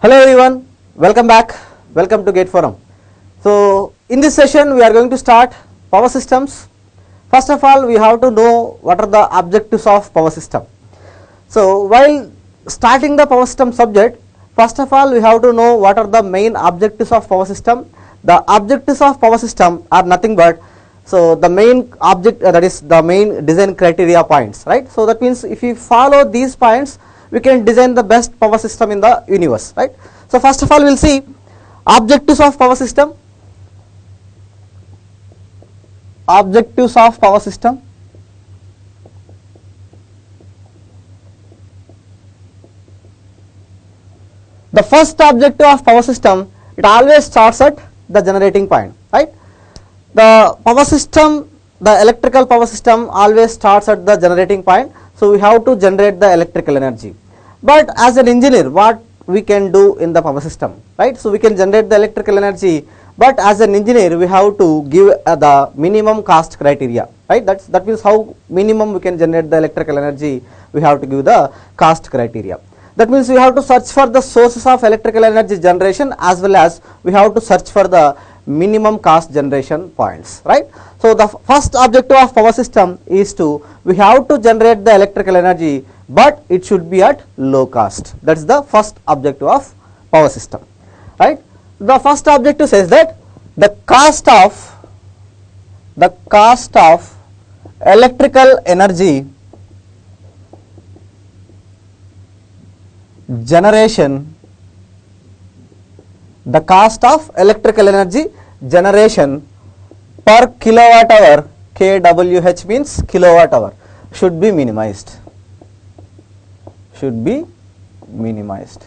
Hello everyone, welcome back, welcome to Gate Forum. So in this session we are going to start power systems. First of all, we have to know what are the objectives of power system. So while starting the power system subject, first of all we have to know what are the main objectives of power system. The objectives of power system are nothing but the main object, that is the main design criteria points, right? So that means if you follow these points, we can design the best power system in the universe, right? So first of all we will see objectives of power system. Objectives of power system. The first objective of power system, it always starts at the generating point, right? The power system, the electrical power system always starts at the generating point. So we have to generate the electrical energy. But as an engineer, what we can do in the power system, right? So we can generate the electrical energy, but as an engineer we have to give the minimum cost criteria, right? That means how minimum we can generate the electrical energy, we have to give the cost criteria. That means we have to search for the sources of electrical energy generation, as well as we have to search for the minimum cost generation points, right? So the first objective of power system is we have to generate the electrical energy, but it should be at low cost. That is the first objective of power system, right? The first objective says that the cost of electrical energy generation, the cost of electrical energy generation per kilowatt hour, kWh means kilowatt hour, should be minimized. Should be minimized.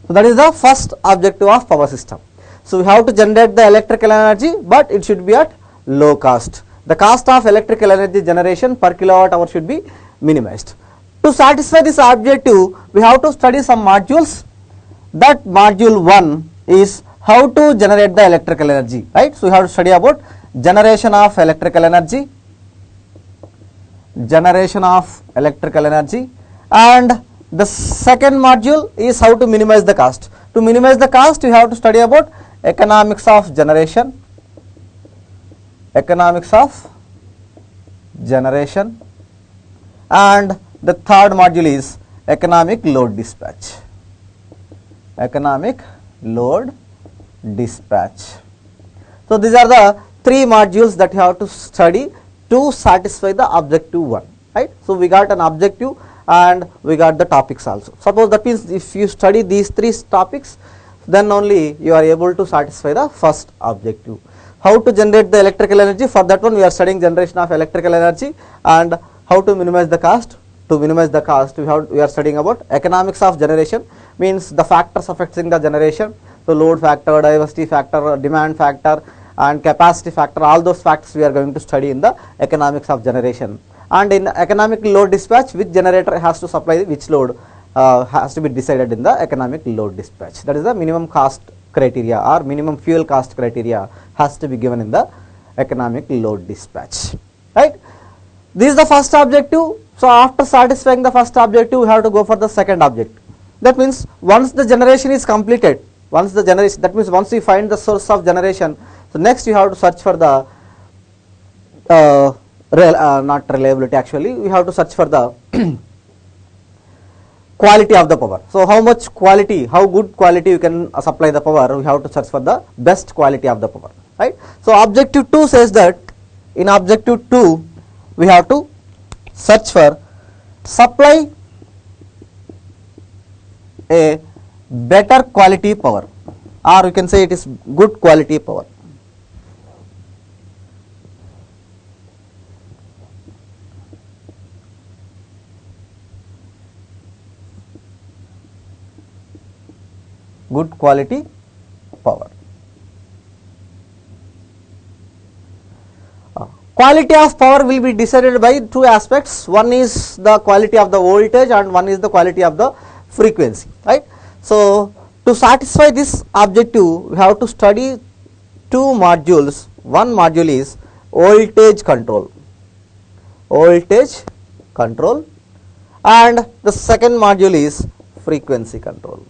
So that is the first objective of power system. So we have to generate the electrical energy, but it should be at low cost. The cost of electrical energy generation per kilowatt hour should be minimized. To satisfy this objective, we have to study some modules. That module 1 is how to generate the electrical energy, right? So we have to study about generation of electrical energy, and the second module is how to minimize the cost. To minimize the cost, we have to study about economics of generation, and the third module is economic load dispatch. So these are the three modules that you have to study to satisfy the objective 1, right? So we got an objective and we got the topics also. Suppose that means if you study these three topics, then only you are able to satisfy the first objective. How to generate the electrical energy, for that one we are studying generation of electrical energy, and how to minimize the cost. To minimize the cost, we are studying about economics of generation, means the factors affecting the generation, so load factor, diversity factor, demand factor, and capacity factor, all those factors we are going to study in the economics of generation. And in economic load dispatch, which generator has to supply which load has to be decided in the economic load dispatch. That is the minimum cost criteria or minimum fuel cost criteria has to be given in the economic load dispatch, right? This is the first objective. So after satisfying the first objective, we have to go for the second objective. That means once the generation is completed, that means once we find the source of generation, so next you have to search for the not reliability, actually we have to search for the quality of the power. So how good quality you can supply the power, we have to search for the best quality of the power, right? So objective 2 says that in objective 2 we have to search for supply a better quality power, or you can say it is good quality power. Good quality power. Quality of power will be decided by two aspects. One is the quality of the voltage and one is the quality of the frequency, right? So to satisfy this objective, we have to study two modules. One module is voltage control, and the second module is frequency control.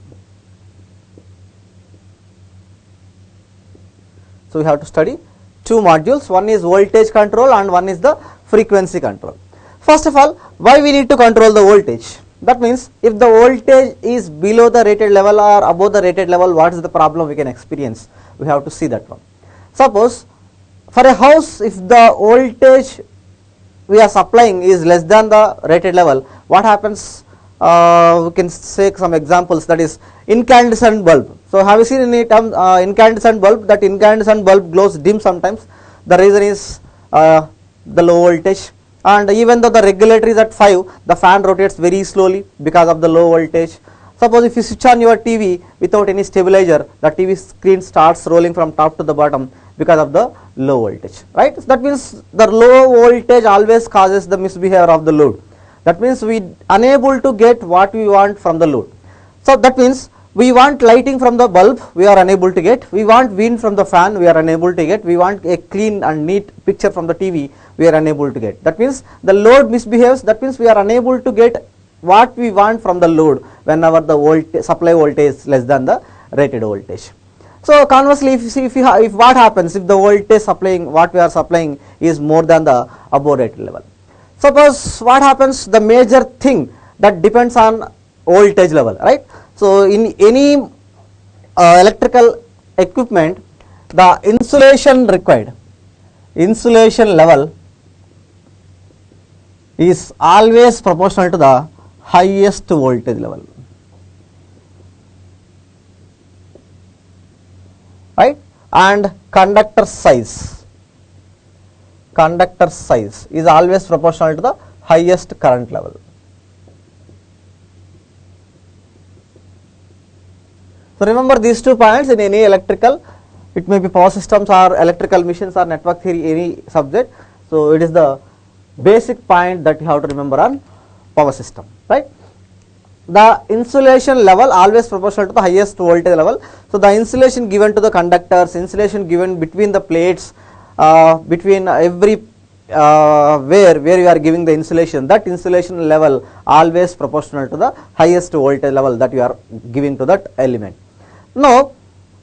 So we have to study two modules, one is voltage control and one is the frequency control. First of all, why we need to control the voltage? That means if the voltage is below the rated level or above the rated level, what is the problem we can experience? We have to see that one. Suppose for a house, if the voltage we are supplying is less than the rated level, what happens? We can take some examples, that is incandescent bulb. So have you seen any term incandescent bulb? That incandescent bulb glows dim sometimes. The reason is the low voltage, and even though the regulator is at 5, the fan rotates very slowly because of the low voltage. Suppose if you switch on your TV without any stabilizer, the TV screen starts rolling from top to the bottom because of the low voltage, right? So that means the low voltage always causes the misbehavior of the load. That means we unable to get what we want from the load. So that means we want lighting from the bulb, we are unable to get. We want wind from the fan, we are unable to get. We want a clean and neat picture from the TV, we are unable to get. That means the load misbehaves. That means we are unable to get what we want from the load whenever the supply voltage is less than the rated voltage. So conversely, if what happens if the voltage supplying what we are supplying is more than the above rated level. Suppose what happens, the major thing that depends on voltage level, right? So in any electrical equipment, the insulation required, insulation level is always proportional to the highest voltage level, right? And conductor size is always proportional to the highest current level. So remember these 2 points in any electrical, it may be power systems or electrical machines or network theory, any subject. So it is the basic point that you have to remember on power system, right? The insulation level always proportional to the highest voltage level. So the insulation given to the conductors, insulation given between the plates, between every where you are giving the insulation, that insulation level always proportional to the highest voltage level that you are giving to that element. Now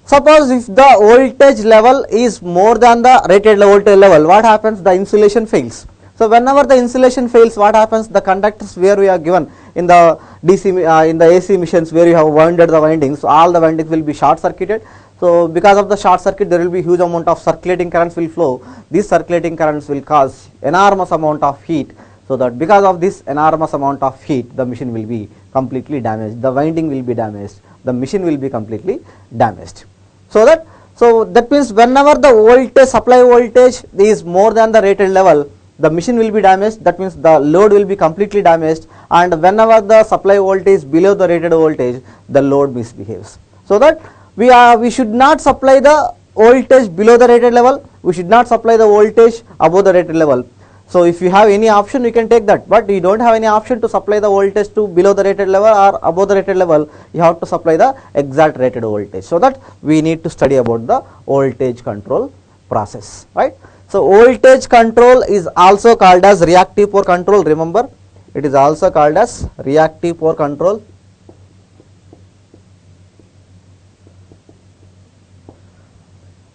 suppose if the voltage level is more than the rated voltage level, what happens? The insulation fails. So whenever the insulation fails, what happens? The conductors where we are given in the DC in the AC machines where you have wounded the windings, so all the windings will be short circuited. So because of the short circuit, there will be huge amount of circulating currents will flow. These circulating currents will cause enormous amount of heat. So that because of this enormous amount of heat, the machine will be completely damaged. The winding will be damaged. The machine will be completely damaged. So that means whenever the voltage, supply voltage is more than the rated level, the machine will be damaged. That means the load will be completely damaged. And whenever the supply voltage is below the rated voltage, the load misbehaves. So that we should not supply the voltage below the rated level. We should not supply the voltage above the rated level. So if you have any option, you can take that, but you don't have any option to supply the voltage to below the rated level or above the rated level. You have to supply the exact rated voltage. So that we need to study about the voltage control process, right? So voltage control is also called as reactive power control. Remember, it is also called as reactive power control.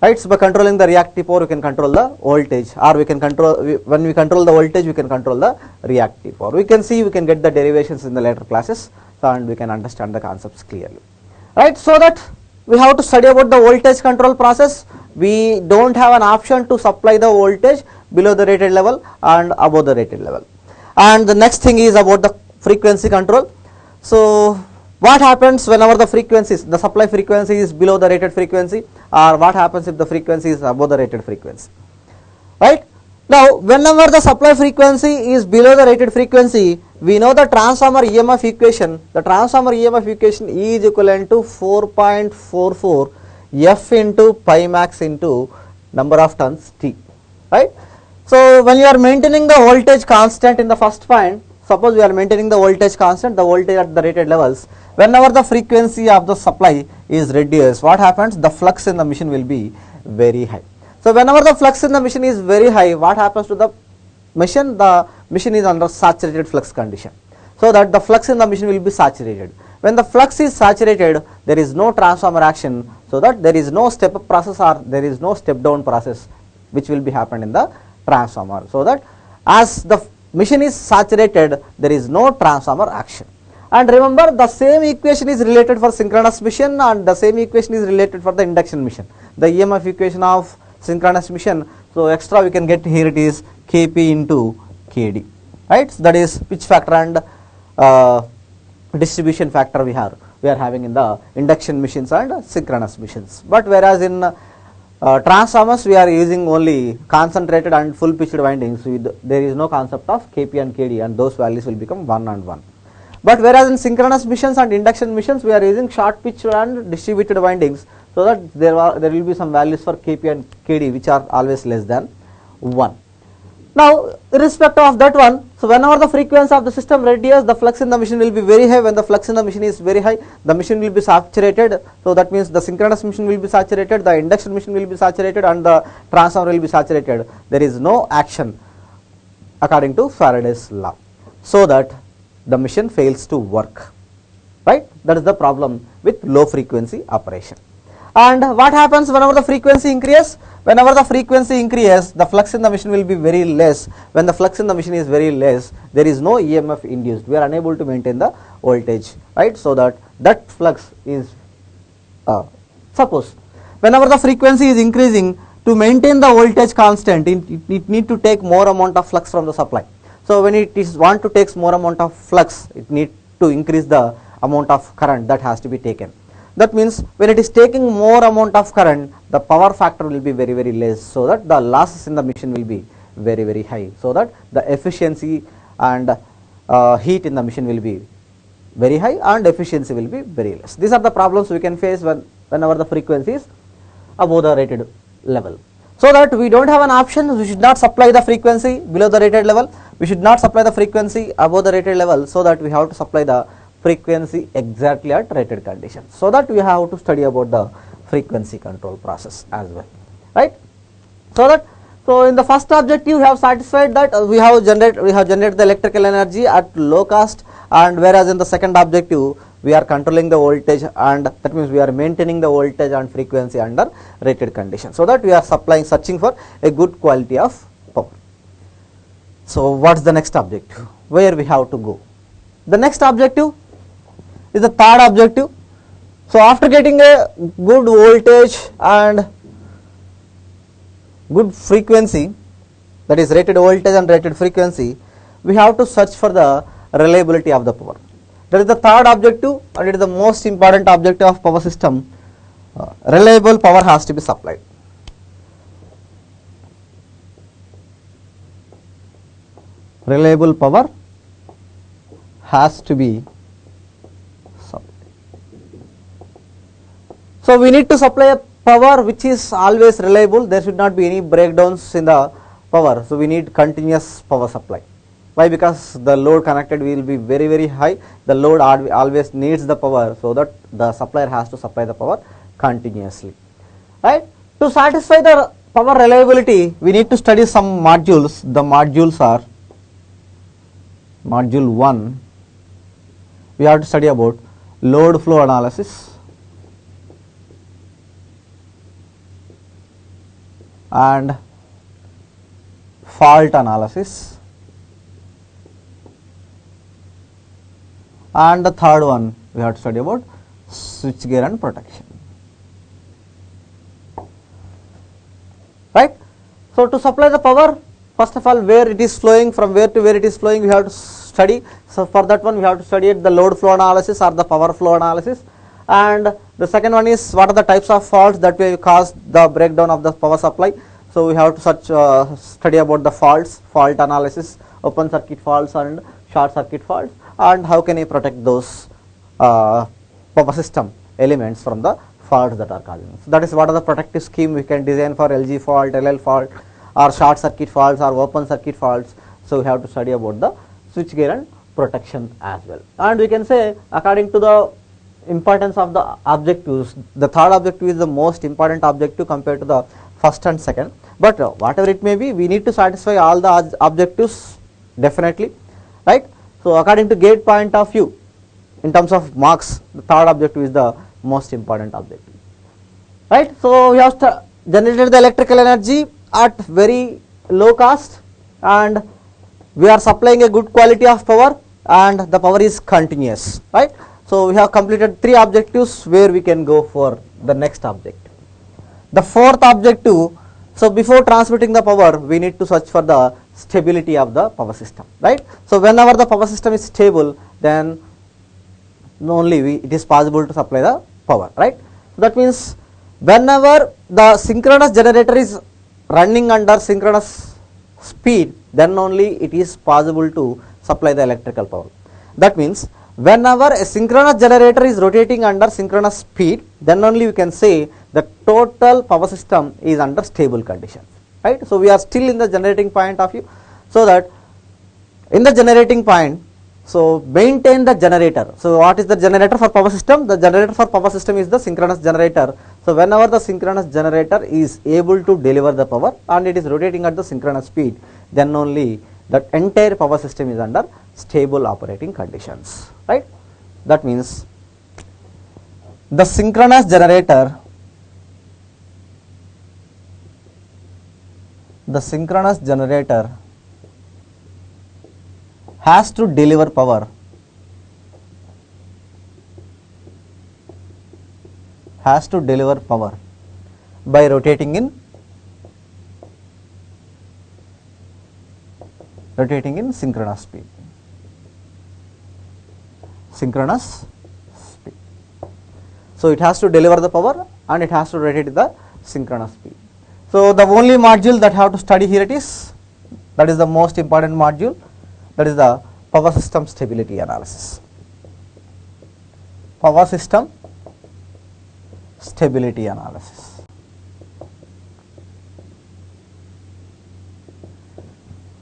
Right, so by controlling the reactive power, we can control the voltage, or we can control, when we control the voltage, we can control the reactive power. We can see, we can get the derivations in the later classes, so and we can understand the concepts clearly. Right, so that we have to study about the voltage control process. We don't have an option to supply the voltage below the rated level and above the rated level. And the next thing is about the frequency control. So what happens whenever the frequencies, the supply frequency is below the rated frequency, or what happens if the frequency is above the rated frequency, right? Now whenever the supply frequency is below the rated frequency, we know the transformer EMF equation. The transformer EMF equation is equivalent to 4.44 F into pi max into number of turns T, right? So when you are maintaining the voltage constant in the first point, suppose we are maintaining the voltage constant, the voltage at the rated levels, whenever the frequency of the supply is reduced, what happens? The flux in the machine will be very high. So whenever the flux in the machine is very high, what happens to the machine? The machine is under saturated flux condition. So that the flux in the machine will be saturated. when the flux is saturated, there is no transformer action, so that there is no step up process or there is no step down process which will be happened in the transformer. So that as the machine is saturated, there is no transformer action. And remember, the same equation is related for synchronous machine and the same equation is related for the induction machine. The EMF equation of synchronous machine, so extra we can get here, it is Kp into Kd, right? So that is pitch factor and distribution factor we are having in the induction machines and synchronous machines. But whereas in transformers we are using only concentrated and full pitched windings, there is no concept of Kp and Kd, and those values will become 1 and 1. But whereas in synchronous machines and induction machines we are using short pitched and distributed windings, so that there will be some values for Kp and Kd which are always less than 1. Now, irrespective of that one, so whenever the frequency of the system reduces, the flux in the machine will be very high. When the flux in the machine is very high, the machine will be saturated. So that means the synchronous machine will be saturated, the induction machine will be saturated, and the transformer will be saturated. There is no action according to Faraday's law, so that the machine fails to work, right? That is the problem with low frequency operation. And what happens whenever the frequency increases? Whenever the frequency increases, the flux in the machine will be very less. When the flux in the machine is very less, there is no EMF induced. We are unable to maintain the voltage, right? So that flux is, suppose whenever the frequency is increasing, to maintain the voltage constant, it need to take more amount of flux from the supply. So when it is want to take more amount of flux, it need to increase the amount of current that has to be taken. That means when it is taking more amount of current, the power factor will be very, very less, so that the losses in the machine will be very, very high, so that the efficiency and heat in the machine will be very high and efficiency will be very less. These are the problems we can face whenever the frequency is above the rated level. So that we don't have an option, we should not supply the frequency below the rated level, we should not supply the frequency above the rated level, so that we have to supply the frequency exactly at rated conditions. So that we have to study about the frequency control process as well, right? So in the first objective we have satisfied that we have generated the electrical energy at low cost, and whereas in the second objective we are controlling the voltage, and that means we are maintaining the voltage and frequency under rated conditions, so that we are searching for a good quality of power. So what's the next objective? Where we have to go? The next objective is the third objective. So after getting a good voltage and good frequency, that is rated voltage and rated frequency, we have to search for the reliability of the power. That is the third objective, and it is the most important objective of power system. Reliable power has to be supplied. Reliable power has to be supplied. So we need to supply a power which is always reliable. There should not be any breakdowns in the power. So we need continuous power supply. Why? Because the load connected will be very, very high. The load always needs the power, so that the supplier has to supply the power continuously, right? To satisfy the power reliability, we need to study some modules. The modules are module 1. We have to study about load flow analysis and fault analysis, and the third one we have to study about switchgear and protection, right? So to supply the power, first of all, where it is flowing, from where to where it is flowing, we have to study. So for that one we have to study the load flow analysis or the power flow analysis, and the second one is what are the types of faults that will cause the breakdown of the power supply. So we have to study about the faults, fault analysis, open circuit faults and short circuit faults, and how can you protect those power system elements from the faults that are causing. So that is what are the protective scheme we can design for LG fault, LL fault, or short circuit faults or open circuit faults. So we have to study about the switchgear and protection as well. And we can say, according to the importance of the objectives, the third objective is the most important objective compared to the first and second. But whatever it may be, we need to satisfy all the objectives definitely, right? So according to gate point of view, in terms of marks, the third objective is the most important objective, right? So we have generated the electrical energy at very low cost, and we are supplying a good quality of power, and the power is continuous, right? So we have completed 3 objectives where we can go for the next objective. The fourth objective, so before transmitting the power, we need to search for the stability of the power system, right? So whenever the power system is stable, then only it is possible to supply the power, right? So that means whenever the synchronous generator is running under synchronous speed, then only it is possible to supply the electrical power. That means whenever a synchronous generator is rotating under synchronous speed, then only we can say the total power system is under stable conditions, right? So we are still in the generating point of view, so that in the generating point, so maintain the generator. So what is the generator for power system? The generator for power system is the synchronous generator. So whenever the synchronous generator is able to deliver the power and it is rotating at the synchronous speed, then only that entire power system is under stable operating conditions, right? That means the synchronous generator has to deliver power by rotating in synchronous speed. So it has to deliver the power and it has to rotate the synchronous speed. So the only module that have to study here it is, that is the most important module, that is the power system stability analysis. Power system stability analysis.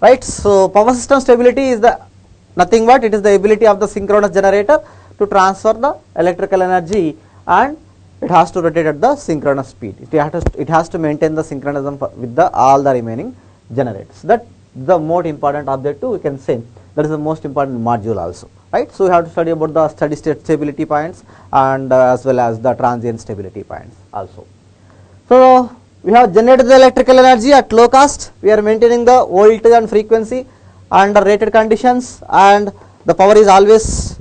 Right, so power system stability is the nothing but it is the ability of the synchronous generator to transfer the electrical energy, and it has to rotate at the synchronous speed. It has to maintain the synchronism with all the remaining generators. That the most important objective we can say, that is the most important module also, right? So we have to study about the steady state stability points and as well as the transient stability points also. So we have generated the electrical energy at low cost, we are maintaining the voltage and frequency under rated conditions, and the power is always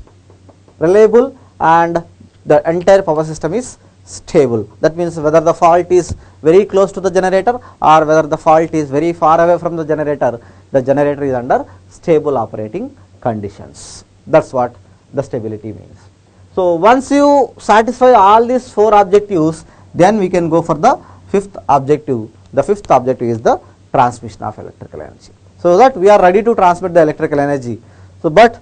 reliable and the entire power system is stable. That means whether the fault is very close to the generator or whether the fault is very far away from the generator is under stable operating conditions. That's what the stability means. So once you satisfy all these 4 objectives, then we can go for the 5th objective. The 5th objective is the transmission of electrical energy. So that we are ready to transmit the electrical energy. So but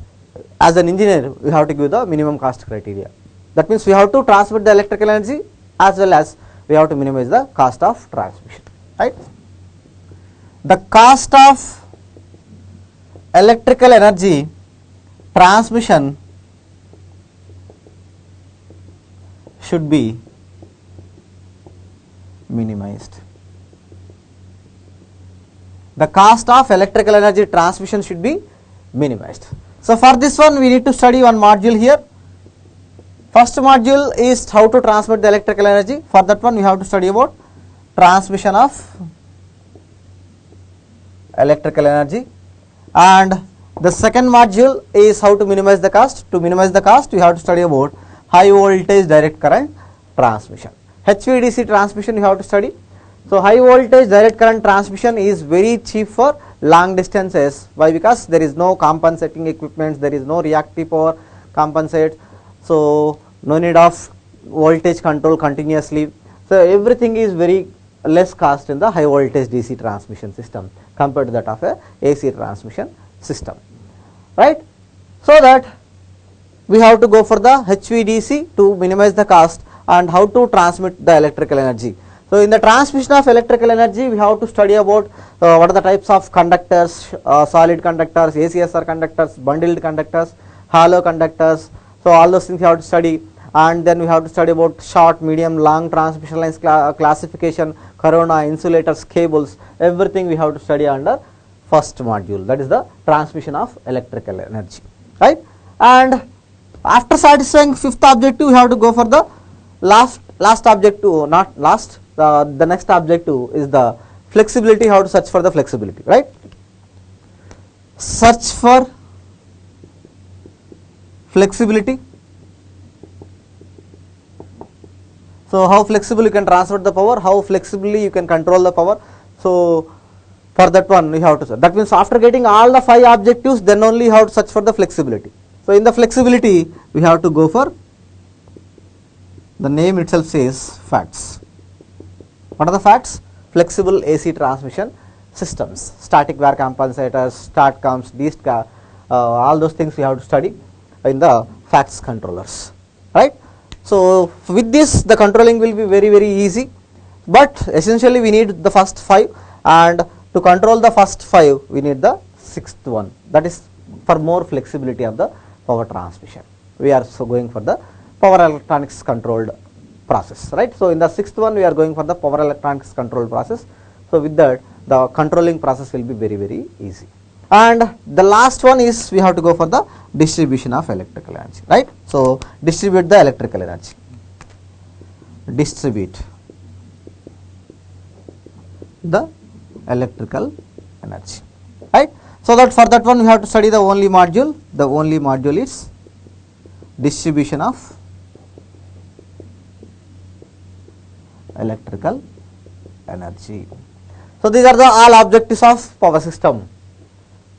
as an engineer, we have to give the minimum cost criteria. That means we have to transmit the electrical energy as well as we have to minimize the cost of transmission, right? The cost of electrical energy transmission should be minimized. The cost of electrical energy transmission should be minimized. So for this one we need to study one module here. First module is how to transmit the electrical energy. For that one we have to study about transmission of electrical energy, and the second module is how to minimize the cost. To minimize the cost we have to study about high voltage direct current transmission. HVDC transmission you have to study. So high voltage direct current transmission is very cheap for long distances. Why? Because there is no compensating equipment, there is no reactive power compensate, so no need of voltage control continuously. So everything is very less cost in the high voltage DC transmission system compared to that of a AC transmission system, right? So that we have to go for the HVDC to minimize the cost and how to transmit the electrical energy. So in the transmission of electrical energy we have to study about what are the types of conductors, solid conductors, ACSR conductors, bundled conductors, hollow conductors. So all those things we have to study, and then we have to study about short, medium, long transmission lines classification, corona, insulators, cables, everything we have to study under first module, that is the transmission of electrical energy, right? And After satisfying fifth objective, we have to go for the last objective, not last, the next objective is the flexibility. How to search for the flexibility, right? Search for flexibility. So how flexible you can transfer the power, how flexibly you can control the power. So for that one we have to search. That means after getting all the 5 objectives, then only you have to search for the flexibility. So in the flexibility we have to go for, the name itself says facts. What are the facts? Flexible AC transmission systems, static wear compensators, StatComs, DSTCA, all those things we have to study in the facts controllers, right? So with this the controlling will be very easy, but essentially we need the first 5, and to control the first 5 we need the 6th one, that is for more flexibility of the power transmission. We are so going for the power electronics controlled process, right? So in the 6th one we are going for the power electronics controlled process. So with that the controlling process will be very easy. And the last one is we have to go for the distribution of electrical energy, right? So distribute the electrical energy, distribute the electrical energy, right? So that for that one we have to study the only module. The only module is distribution of electrical energy. So these are the all objectives of power system.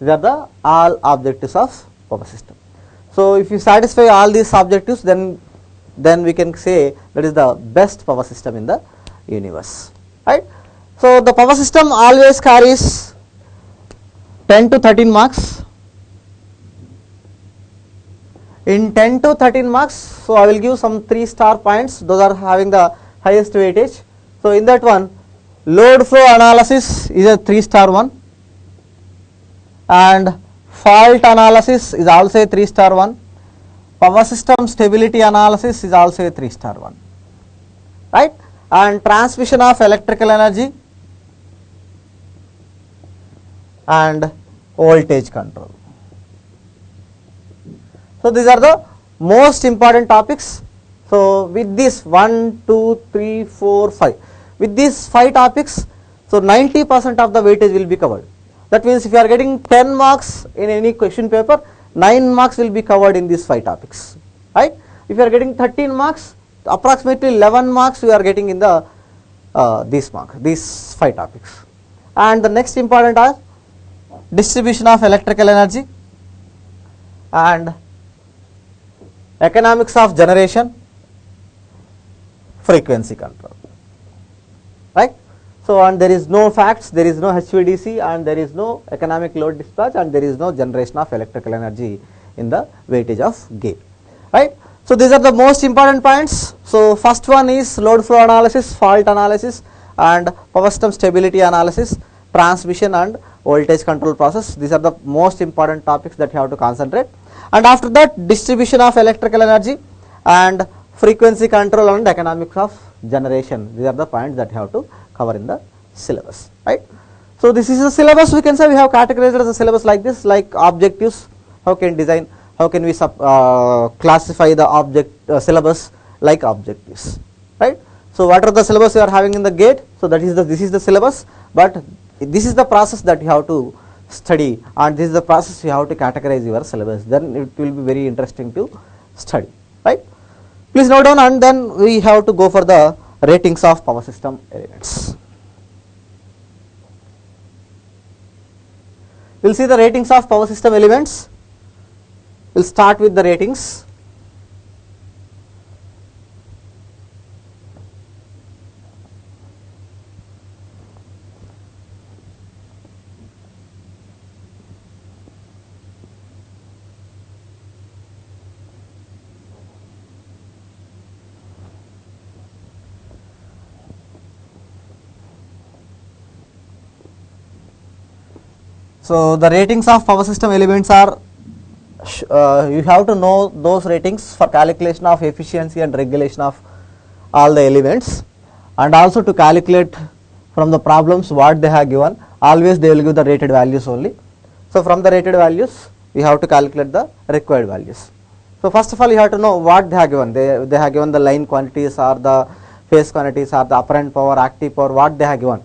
These are the all objectives of power system. So if you satisfy all these objectives, then we can say that is the best power system in the universe, right? So the power system always carries 10 to 13 marks. In 10 to 13 marks, so I will give some 3-star points. Those are having the highest weightage. So in that one, load flow analysis is a 3-star one, and fault analysis is also a 3-star one. Power system stability analysis is also a 3-star one, right? And transmission of electrical energy and voltage control. So these are the most important topics. So with this 1, 2, 3, 4, 5, with these 5 topics, so 90% of the weightage will be covered. That means if you are getting 10 marks in any question paper, 9 marks will be covered in these 5 topics, right? If you are getting 13 marks, approximately 11 marks you are getting in the these 5 topics. And the next important are distribution of electrical energy and economics of generation, frequency control, right? So and there is no facts, there is no HVDC, and there is no economic load dispatch, and there is no generation of electrical energy in the weightage of gate, right? So these are the most important points. So first one is load flow analysis, fault analysis, and power system stability analysis, transmission and voltage control process. These are the most important topics that you have to concentrate. And after that, distribution of electrical energy and frequency control and economics of generation. These are the points that you have to cover in the syllabus, right? So this is the syllabus. We can say we have categorized the syllabus like this, like objectives. How can design? How can we classify the object syllabus like objectives, right? So what are the syllabus you are having in the gate? So that is this is the syllabus, but this is the process that you have to study, and this is the process you have to categorize your syllabus. Then it will be very interesting to study, right? Please note down, and then we have to go for the ratings of power system elements. We will see the ratings of power system elements. We will start with the ratings. So the ratings of power system elements are, you have to know those ratings for calculation of efficiency and regulation of all the elements, and also to calculate from the problems what they have given. Always they will give the rated values only. So from the rated values we have to calculate the required values. So first of all, you have to know what they have given. They have given the line quantities or the phase quantities or the apparent power, active power, what they have given.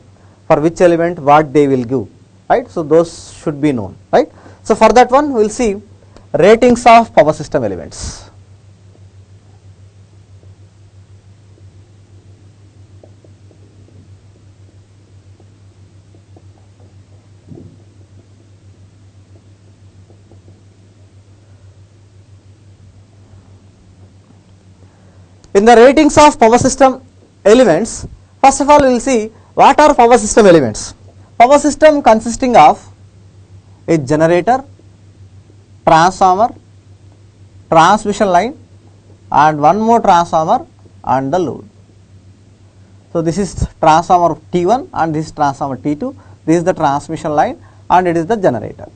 For which element, what they will give, right? So those should be known, right? So for that one, we will see ratings of power system elements. In the ratings of power system elements, first of all, we will see what are power system elements. Power system consisting of a generator, transformer, transmission line, and one more transformer and the load. So this is transformer T1 and this is transformer T2. This is the transmission line and it is the generator.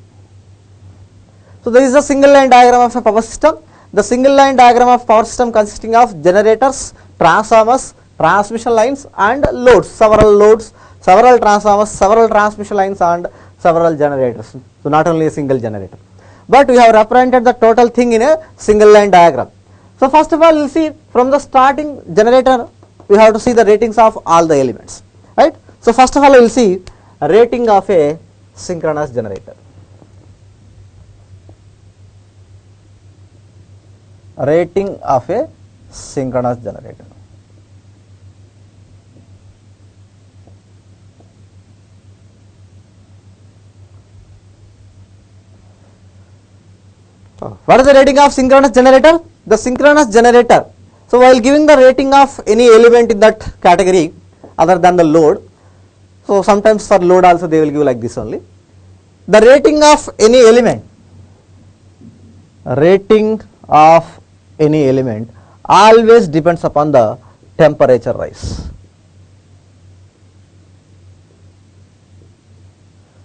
So this is a single line diagram of a power system. The single line diagram of power system consisting of generators, transformers, transmission lines and loads, several transformers, several transmission lines and several generators. So not only a single generator, but we have represented the total thing in a single line diagram. So first of all, you will see from the starting generator, we have to see the ratings of all the elements, right? So first of all, we will see a rating of a synchronous generator. Rating of a synchronous generator. What is the rating of synchronous generator? The synchronous generator. So while giving the rating of any element in that category other than the load, so sometimes for load also they will give like this only. The rating of any element, rating of any element always depends upon the temperature rise.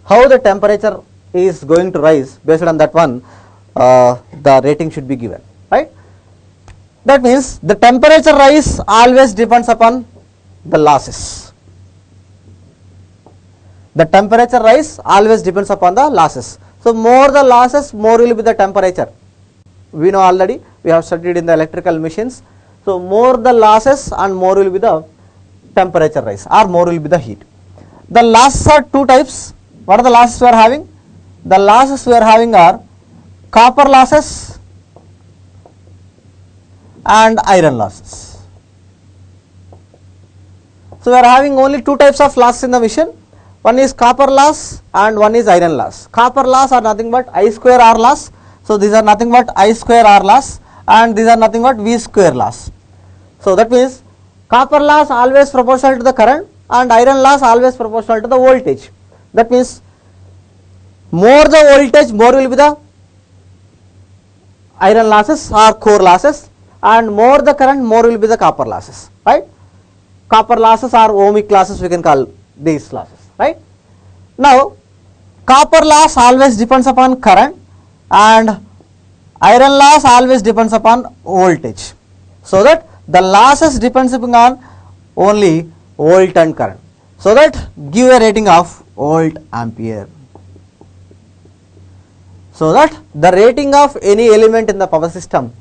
How the temperature is going to rise, based on that one, the rating should be given, right? That means the temperature rise always depends upon the losses. The temperature rise always depends upon the losses. So more the losses, more will be the temperature. We know already, we have studied in the electrical machines. So more the losses and more will be the temperature rise or more will be the heat. The losses are two types. What are the losses we are having? The losses we are having are copper losses and iron losses. So we are having only two types of loss in the machine. One is copper loss and one is iron loss. Copper loss are nothing but I square R loss. So these are nothing but I square R loss and these are nothing but V square loss. So that means copper loss always proportional to the current and iron loss always proportional to the voltage. That means more the voltage, more will be the iron losses or core losses, and more the current, more will be the copper losses, right? Copper losses or ohmic losses we can call these losses, right? Now copper loss always depends upon current and iron loss always depends upon voltage. So that the losses depends upon only volt and current. So that give a rating of volt ampere. So that the rating of any element in the power system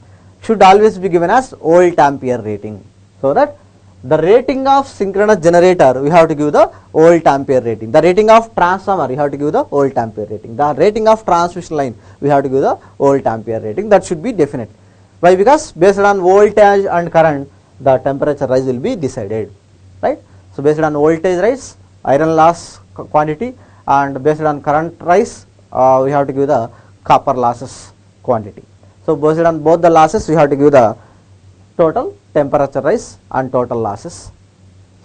should always be given as volt ampere rating. So that the rating of synchronous generator we have to give the volt ampere rating. The rating of transformer we have to give the volt ampere rating. The rating of transmission line we have to give the volt ampere rating. That should be definite. Why? Because based on voltage and current the temperature rise will be decided, right? So based on voltage rise, iron loss quantity, and based on current rise we have to give the copper losses quantity. So based on both the losses we have to give the total temperature rise and total losses,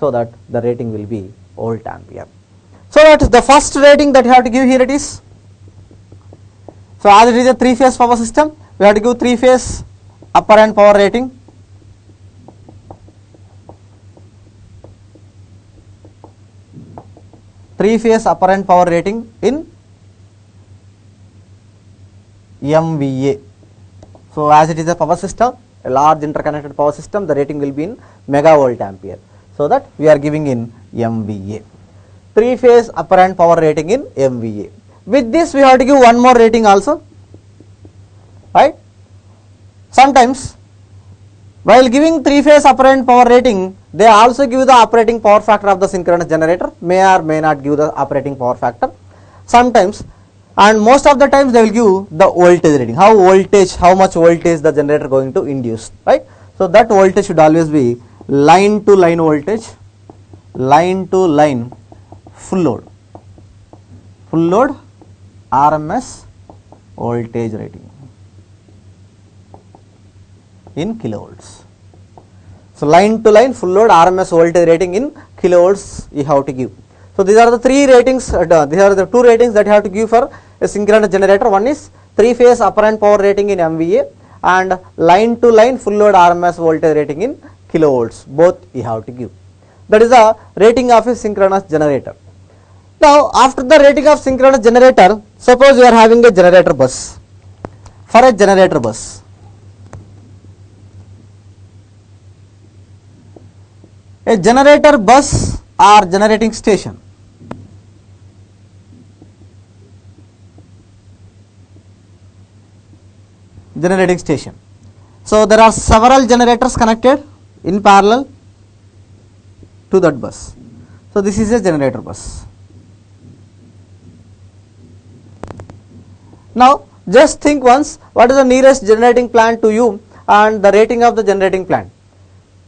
so that the rating will be volt ampere. So that the first rating that you have to give here it is. So as it is a three phase power system, we have to give three phase upper end power rating. Three phase upper end power rating in MVA. So as it is a power system, a large interconnected power system, the rating will be in megavolt ampere. So that we are giving in MVA. Three phase upper end power rating in MVA. With this we have to give one more rating also, right? Sometimes while giving three-phase apparent power rating, they also give the operating power factor of the synchronous generator, may or may not give the operating power factor. Sometimes, and most of the times they will give the voltage rating, how much voltage the generator going to induce, right? So that voltage should always be line to line voltage, line to line full load RMS voltage rating in kilovolts. So line to line full load RMS voltage rating in kilovolts you have to give. So these are the three ratings, these are the two ratings that you have to give for a synchronous generator. One is three phase apparent power rating in MVA and line to line full load RMS voltage rating in kilovolts, both you have to give. That is the rating of a synchronous generator. Now after the rating of synchronous generator, suppose you are having a generator bus. For a generator bus, a generator bus or generating station, so there are several generators connected in parallel to that bus. So this is a generator bus. Now just think once, what is the nearest generating plant to you and the rating of the generating plant.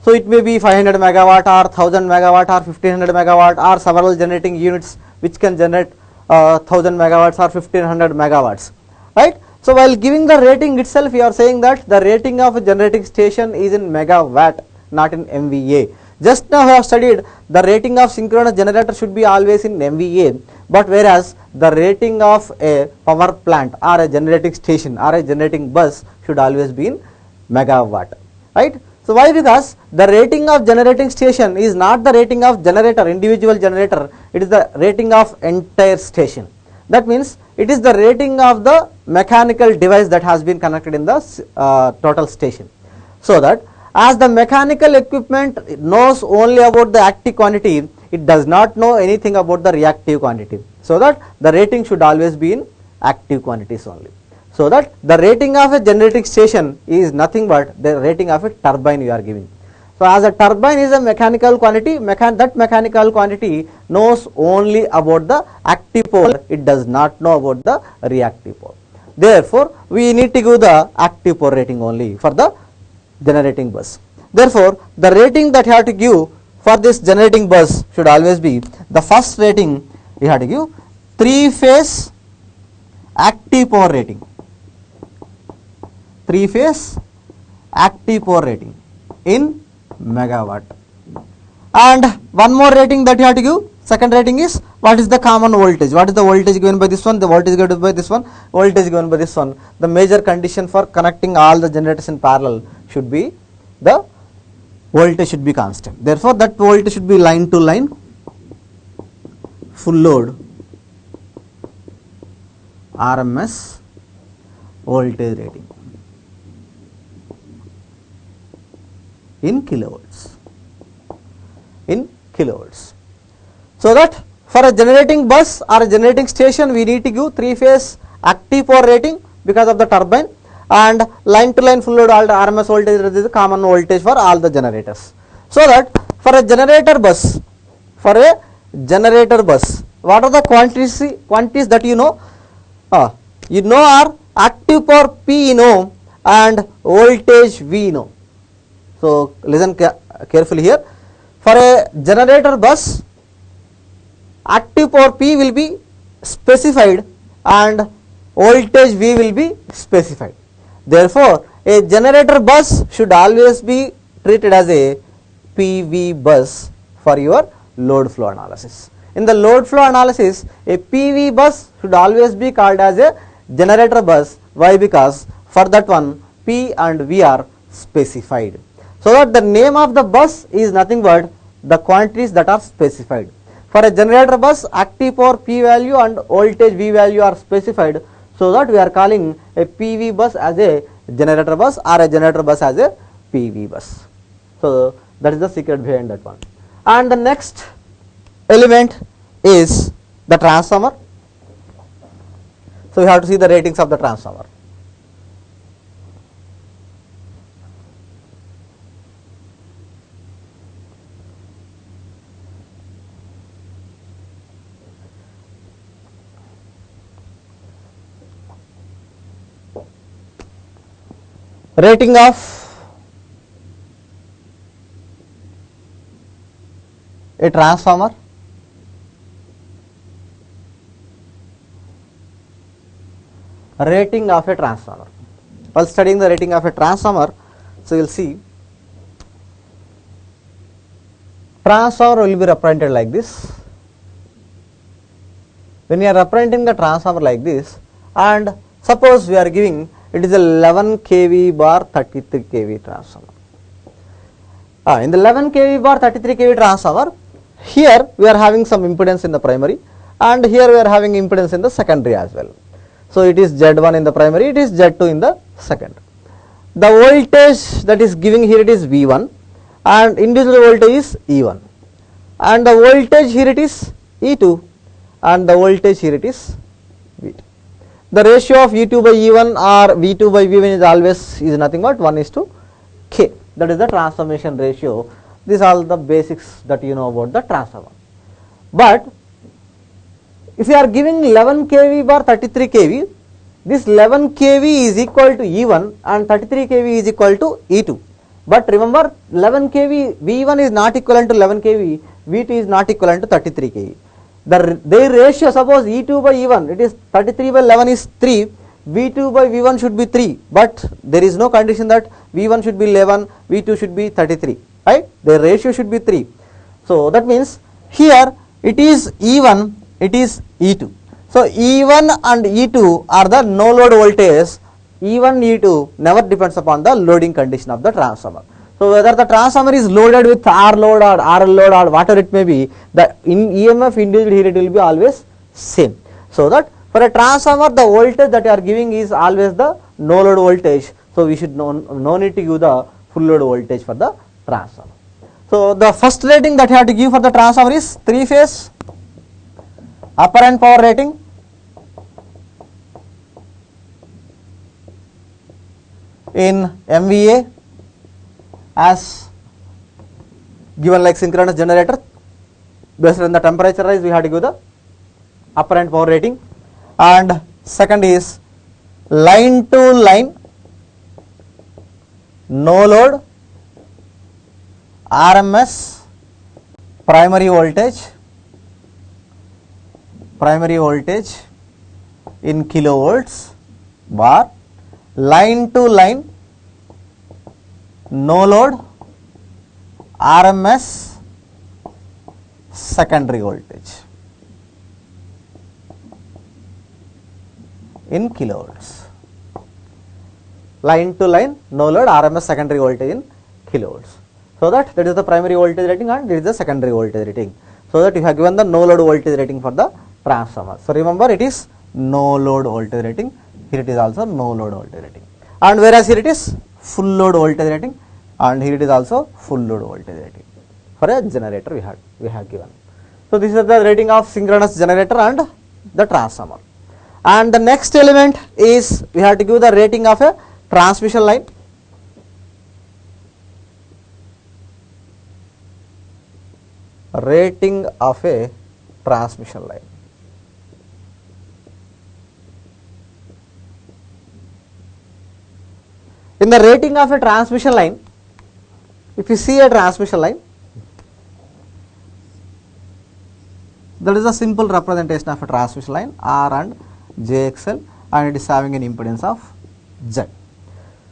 So it may be 500 megawatt or 1000 megawatt or 1500 megawatt or several generating units which can generate 1000 megawatts or 1500 megawatts, right? So while giving the rating itself, you are saying that the rating of a generating station is in megawatt, not in MVA. Just now we have studied the rating of synchronous generator should be always in MVA, but whereas the rating of a power plant or a generating station or a generating bus should always be in megawatt, right? So why? Because the rating of generating station is not the rating of generator, individual generator, it is the rating of entire station. That means it is the rating of the mechanical device that has been connected in the total station. So that as the mechanical equipment knows only about the active quantity, it does not know anything about the reactive quantity. So that the rating should always be in active quantities only. So that the rating of a generating station is nothing but the rating of a turbine you are giving. So as a turbine is a mechanical quantity, that mechanical quantity knows only about the active power, it does not know about the reactive power. Therefore, we need to give the active power rating only for the generating bus. Therefore, the rating that you have to give for this generating bus should always be, the first rating you have to give three phase active power rating. Three phase active power rating in megawatt. And one more rating that you have to give, second rating is what is the common voltage, what is the voltage given by this one, the voltage given by this one, voltage given by this one. The major condition for connecting all the generators in parallel should be the voltage should be constant. Therefore, that voltage should be line to line full load RMS voltage rating in kilovolts. So that for a generating bus or a generating station, we need to give three phase active power rating because of the turbine, and line to line full load all the RMS voltage is the common voltage for all the generators. So that for a generator bus, what are the quantities that you know? You know are active power P you know and voltage V you know. So listen carefully here. For a generator bus, active power P will be specified and voltage V will be specified. Therefore, a generator bus should always be treated as a PV bus for your load flow analysis. In the load flow analysis, a PV bus should always be called as a generator bus. Why? Because for that one P and V are specified. So that the name of the bus is nothing but the quantities that are specified. For a generator bus, active power P value and voltage V value are specified. So that we are calling a PV bus as a generator bus or a generator bus as a PV bus. So that is the secret behind that one. And the next element is the transformer. So we have to see the ratings of the transformer. rating of a transformer, rating of a transformer. While studying the rating of a transformer, so you will see transformer will be represented like this. When we are representing the transformer like this, and suppose we are giving it is a 11 kV bar 33 kV transformer. In the 11 kV bar 33 kV transformer, here we are having some impedance in the primary, and here we are having impedance in the secondary as well. So it is Z1 in the primary, it is Z2 in the secondary. The voltage that is giving here, it is V1, and individual voltage is E1, and the voltage here it is E2, and the voltage here it is V2. The ratio of E2 by E1 or V2 by V1 is always nothing but 1:K. That is the transformation ratio. These are all the basics that you know about the transformer. But if you are giving 11 kV bar 33 kV, this 11 kV is equal to E1 and 33 kV is equal to E2. But remember, 11 kV V1 is not equivalent to 11 kV, V2 is not equivalent to 33 kV. Their ratio, suppose E2 by E1, it is 33 by 11 is 3, V2 by V1 should be 3, but there is no condition that V1 should be 11, V2 should be 33, right? Their ratio should be 3. So that means here it is E1, it is E2. So E1 and E2 are the no load voltage. E1, E2 never depends upon the loading condition of the transformer. So whether the transformer is loaded with R load or RL load or whatever it may be, the EMF individual here it will be always same. So that for a transformer, the voltage that you are giving is always the no load voltage. So we should no need to give the full load voltage for the transformer. So the first rating that you have to give for the transformer is 3-phase apparent power rating, in MVA as given like synchronous generator. Based on the temperature rise, we have to give the apparent power rating. And second is line to line no load RMS primary voltage in kilovolts bar, line to line no load RMS secondary voltage in kilovolts. Line to line no load RMS secondary voltage in kilovolts. So that is the primary voltage rating and this is the secondary voltage rating. So that you have given the no load voltage rating for the transformer. So remember, it is no load voltage rating. Here it is also no load voltage rating. And whereas here it is full load voltage rating, and here it is also full load voltage rating for a generator we have given. So this is the rating of synchronous generator and the transformer. And the next element is we have to give the rating of a transmission line. Rating of a transmission line. In the rating of a transmission line, if you see a transmission line, that is a simple representation of a transmission line, R and JXL, and it is having an impedance of Z.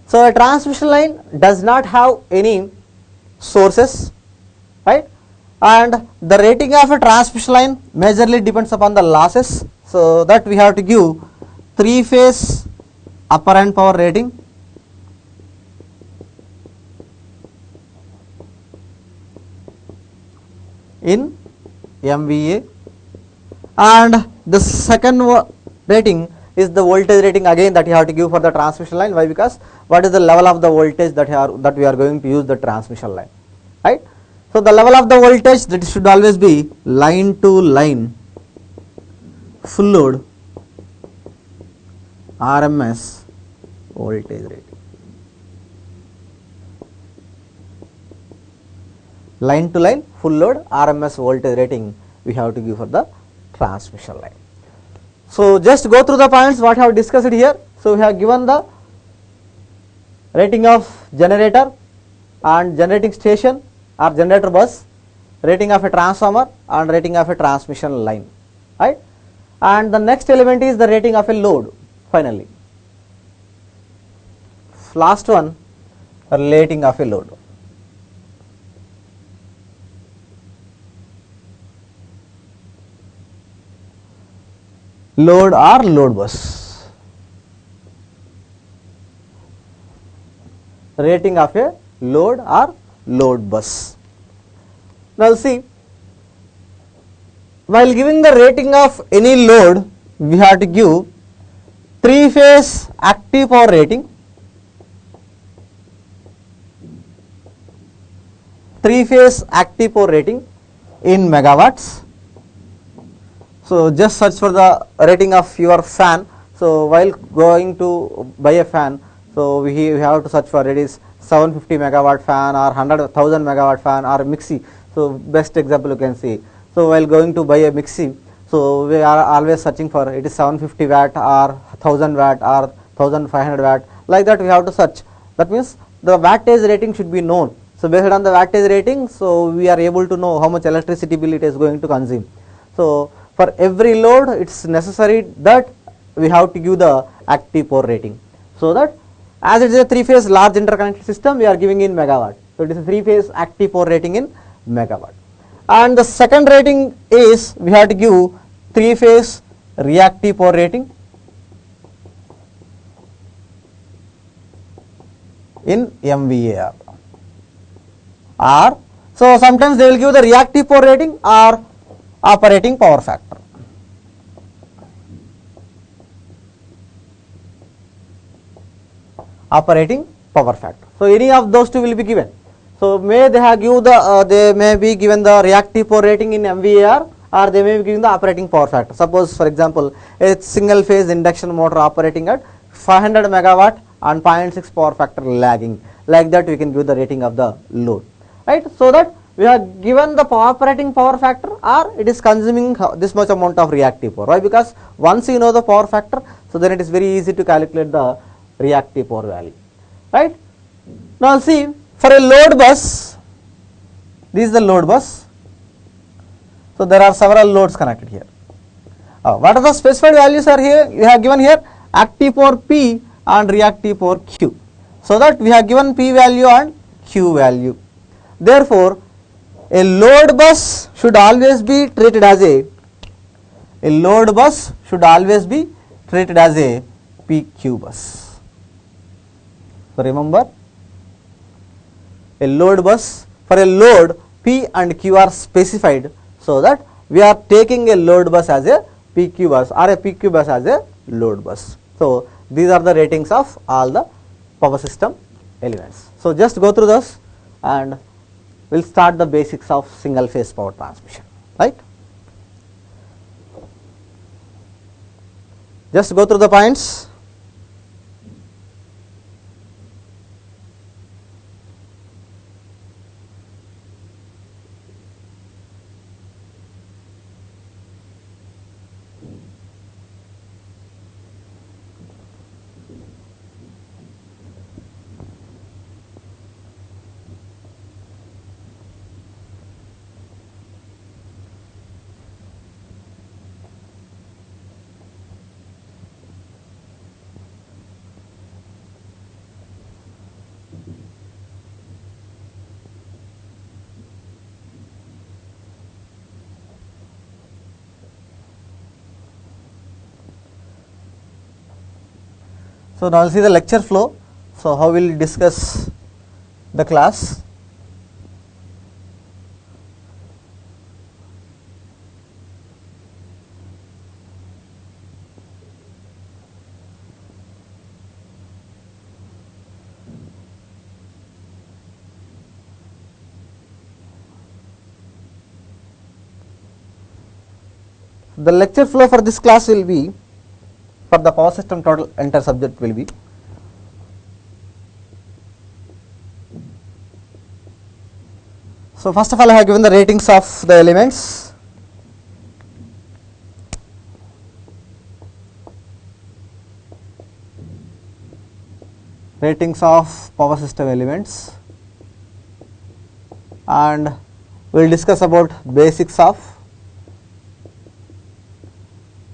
So a transmission line does not have any sources, right? And the rating of a transmission line majorly depends upon the losses. So that we have to give 3-phase apparent power rating, in MVA, and the second rating is the voltage rating again that you have to give for the transmission line. Why? Because what is the level of the voltage that we are going to use the transmission line, right? So the level of the voltage that should always be line to line full load RMS voltage rating. Line to line full load RMS voltage rating we have to give for the transmission line. So just go through the points what I have discussed here. So we have given the rating of generator and generating station or generator bus, rating of a transformer and rating of a transmission line, right? And the next element is the rating of a load. Finally, last one, rating of a load. Load or load bus, rating of a load or load bus. Now see, while giving the rating of any load, we have to give three-phase active power rating, three-phase active power rating in megawatts. So just search for the rating of your fan. So while going to buy a fan, so we have to search for it is 750 megawatt fan or 100,000 megawatt fan or mixie. So best example you can see. So while going to buy a mixie, so we are always searching for it is 750 watt or 1000 watt or 1500 watt. Like that we have to search. That means the wattage rating should be known. So based on the wattage rating, so we are able to know how much electricity bill it is going to consume. So for every load, it's necessary that we have to give the active power rating. So that as it is a three-phase large interconnected system, we are giving in megawatt. So it is a three-phase active power rating in megawatt. And the second rating is we have to give three-phase reactive power rating in MVAR. Or so sometimes they will give the reactive power rating or operating power factor. Operating power factor. So any of those two will be given. So may they have give the they may be given the reactive power rating in MVAR or they may be given the operating power factor. Suppose for example a single phase induction motor operating at 500 megawatt and 0.6 power factor lagging. Like that we can give the rating of the load, right? So that we have given the operating power factor or it is consuming this much amount of reactive power. Why? Because once you know the power factor, so then it is very easy to calculate the reactive power value, right? Now see, for a load bus, this is the load bus. So there are several loads connected here. What are the specified values are here? You have given here active power P and reactive power Q. So that we have given P value and Q value. Therefore, a load bus should always be treated as a PQ bus. So remember, a load bus, for a load P and Q are specified, so that we are taking a load bus as a PQ bus or a PQ bus as a load bus. So these are the ratings of all the power system elements. So just go through those and we'll start the basics of single phase power transmission, right? Just go through the points. So now see the lecture flow. So how will we discuss the class? The lecture flow for this class will be, for the power system total entire subject will be, so first of all I have given the ratings of the elements. ratings of power system elements, and we will discuss about basics of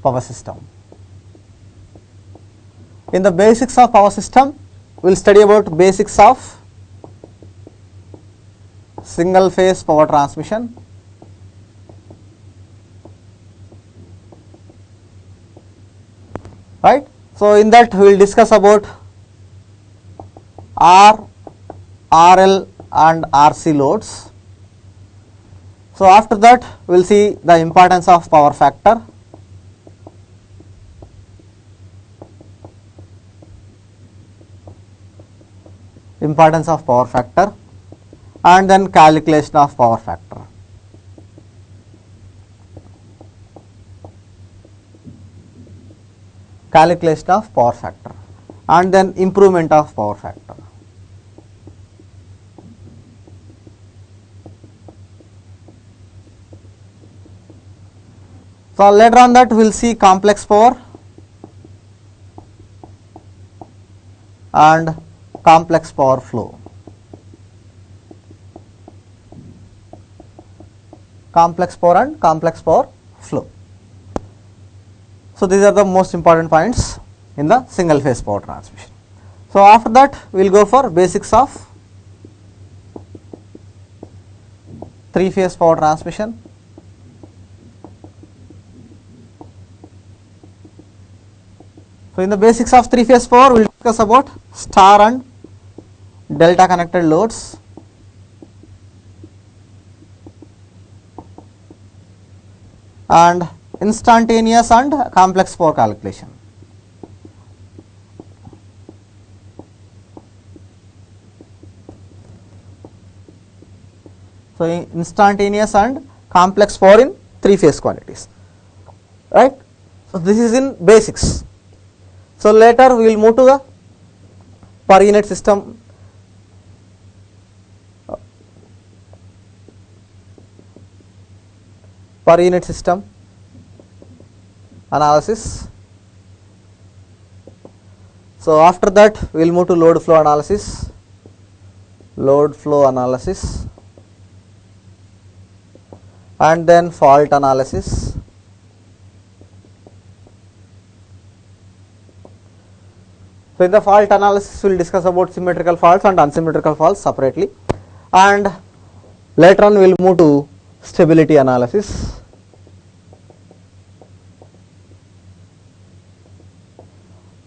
power system. In the basics of power system, we will study about basics of single phase power transmission, right. So, in that we will discuss about R, RL and RC loads. So, after that we will see the importance of power factor, and then calculation of power factor. And then improvement of power factor. So, later on that we will see complex power and complex power flow. So, these are the most important points in the single phase power transmission. So, after that we will go for basics of three phase power transmission. So, in the basics of three phase power we will discuss about star and delta connected loads, and instantaneous and complex power calculation. So, instantaneous and complex power in three phase quantities, right. So, this is in basics. So, later we will move to the per unit system analysis. So, after that we will move to load flow analysis, and then fault analysis, so in the fault analysis we will discuss about symmetrical faults and unsymmetrical faults separately, and later on we will move to stability analysis,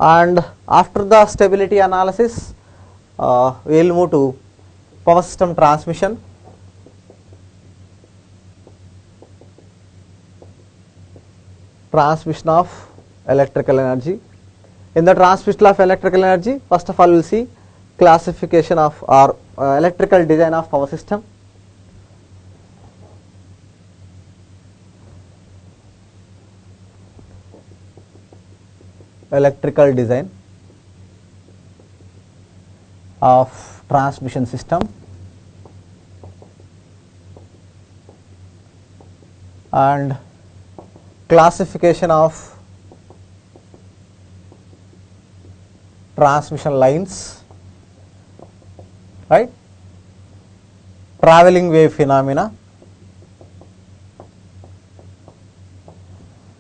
and after the stability analysis we will move to power system transmission, of electrical energy. In the transmission of electrical energy, first of all we will see classification of or electrical design of power system, transmission system, and classification of transmission lines, right, travelling wave phenomena,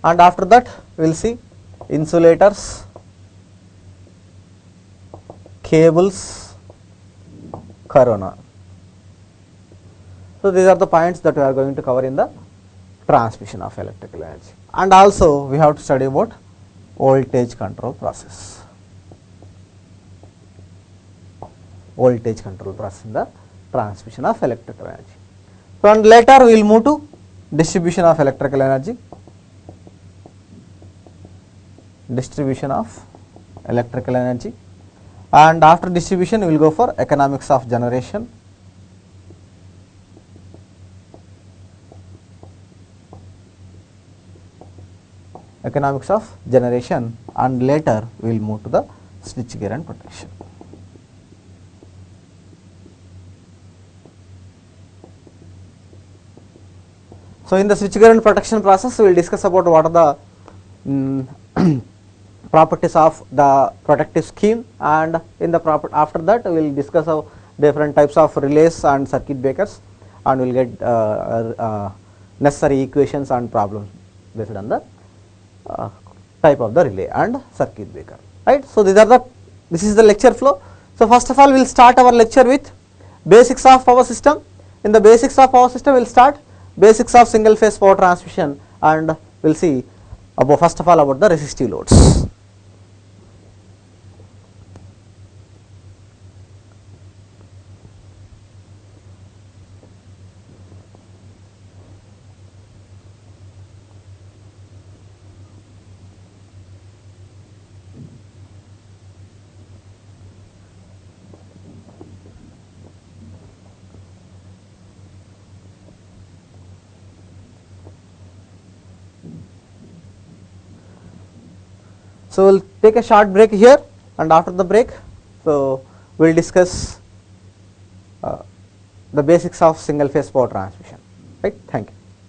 and after that we will see insulators, cables, corona. So, these are the points that we are going to cover in the transmission of electrical energy, and also we have to study about voltage control process. In the transmission of electrical energy. So, and later we will move to distribution of electrical energy, and after distribution we will go for economics of generation, and later we will move to the switch gear and protection. So, in the switchgear and protection process we will discuss about what are the properties of the protective scheme, and in the after that we will discuss how different types of relays and circuit breakers, and we will get necessary equations and problems based on the type of the relay and circuit breaker, right. So this is the lecture flow. So first of all we will start our lecture with basics of power system. In the basics of power system we will start basics of single phase power transmission, and we will see about first of all about the resistive loads. So we will take a short break here, and after the break, so we will discuss the basics of single phase power transmission, right. Thank you.